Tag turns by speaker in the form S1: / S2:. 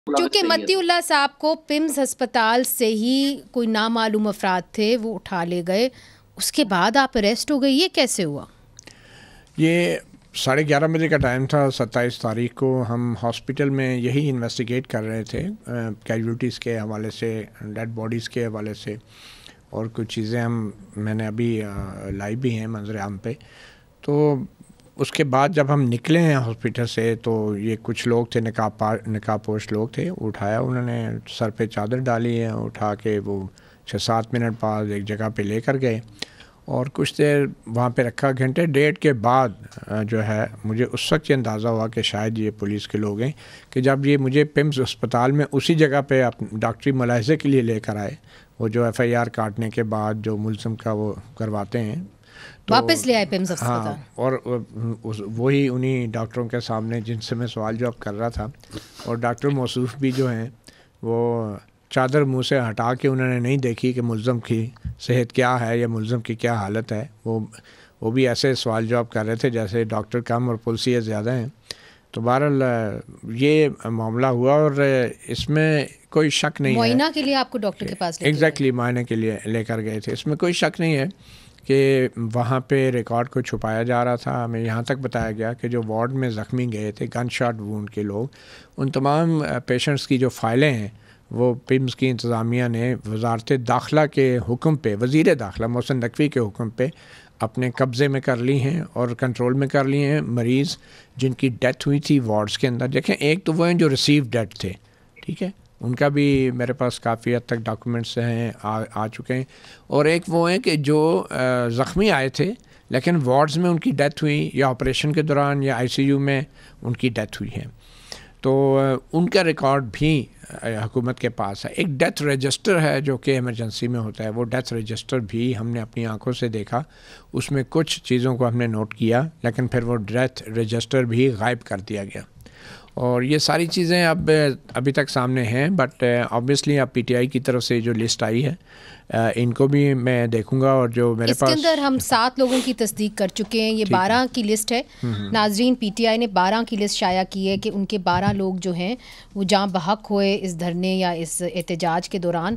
S1: چونکہ متی اللہ صاحب کو پیمز ہسپتال سے ہی کوئی نامعلوم افراد تھے وہ اٹھا لے گئے، اس کے بعد آپ اریسٹ ہو گئے، یہ کیسے ہوا؟
S2: یہ 11:30 بجے کا ٹائم تھا 27 تاریخ کو. ہم ہاسپٹل میں یہی انویسٹیگیٹ کر رہے تھے کیجولیٹیز کے حوالے سے، ڈیڈ باڈیز کے حوالے سے، اور کچھ چیزیں میں نے ابھی لائی بھی ہیں منظر عام پہ. تو اس کے بعد جب ہم نکلے ہیں ہاسپٹل سے تو یہ کچھ لوگ تھے، نقاب پوش لوگ تھے، اٹھایا انہوں نے، سر پہ چادر ڈالی ہے، اٹھا کے وہ 6-7 منٹ بعد ایک جگہ پہ لے کر گئے اور کچھ دیر وہاں پہ رکھا. گھنٹے ڈیڑھ کے بعد جو ہے مجھے اس وقت یہ اندازہ ہوا کہ شاید یہ پولیس کے لوگ ہیں، کہ جب یہ مجھے پیمز اسپتال میں اسی جگہ پہ ڈاکٹری ملاحظے کے لیے لے کر آئے، وہ جو FIR کاٹنے کے بعد جو ملزم کا وہ کرواتے ہیں،
S1: واپس لے آئے پیمز اسپتال.
S2: ہاں، اور وہی انہی ڈاکٹروں کے سامنے جن سے میں سوال جواب کر رہا تھا، اور ڈاکٹر موصوف بھی جو ہیں وہ چادر منہ سے ہٹا کے انہوں نے نہیں دیکھی کہ ملزم کی صحت کیا ہے یا ملزم کی کیا حالت ہے. وہ بھی ایسے سوال جواب کر رہے تھے جیسے ڈاکٹر کم اور پولیسیں زیادہ ہیں. تو بہرحال یہ معاملہ ہوا اور اس میں کوئی شک نہیں ہے.
S1: معائنہ کے لیے آپ کو ڈاکٹر کے پاس
S2: ایگزیکٹلی معائنے کے لیے لے کر گئے تھے. اس میں کوئی شک نہیں ہے کہ وہاں پہ ریکارڈ کو چھپایا جا رہا تھا. ہمیں یہاں تک بتایا گیا کہ جو وارڈ میں زخمی گئے تھے گن شاٹ وونڈ کے لوگ، ان تمام پیشنٹس کی جو فائلیں ہیں وہ پیمز کی انتظامیہ نے وزارت داخلہ کے حکم پہ، وزیر داخلہ محسن نقوی کے حکم پہ اپنے قبضے میں کر لی ہیں اور کنٹرول میں کر لی ہیں. مریض جن کی ڈیتھ ہوئی تھی وارڈز کے اندر، دیکھیں ایک تو وہ ہیں جو ریسیو ڈیڈ تھے، ٹھیک ہے، ان کا بھی میرے پاس کافی حد تک ڈاکومنٹس ہیں آ چکے ہیں، اور ایک وہ ہیں کہ جو زخمی آئے تھے لیکن وارڈز میں ان کی ڈیتھ ہوئی یا آپریشن کے دوران یا ICU میں ان کی ڈیتھ ہوئی ہے. تو ان کا ریکارڈ بھی حکومت کے پاس ہے. ایک ڈیتھ رجسٹر ہے جو کہ ایمرجنسی میں ہوتا ہے، وہ ڈیتھ رجسٹر بھی ہم نے اپنی آنکھوں سے دیکھا. اس میں کچھ چیزوں کو ہم نے نوٹ کیا لیکن پھر وہ ڈیتھ رجسٹر بھی غائب کر دیا گیا. اور یہ ساری چیزیں ابھی تک سامنے ہیں، بٹ آبویسلی اب PTI کی طرف سے جو لسٹ آئی ہے ان کو بھی میں دیکھوں گا. اور جو میرے پاس
S1: اس کے اندر ہم 7 لوگوں کی تصدیق کر چکے ہیں. یہ 12 کی لسٹ ہے. ناظرین، PTI نے 12 کی لسٹ شائع کی ہے کہ ان کے 12 لوگ جو ہیں وہ جاں بحق ہوئے اس دھرنے یا اس احتجاج کے دوران.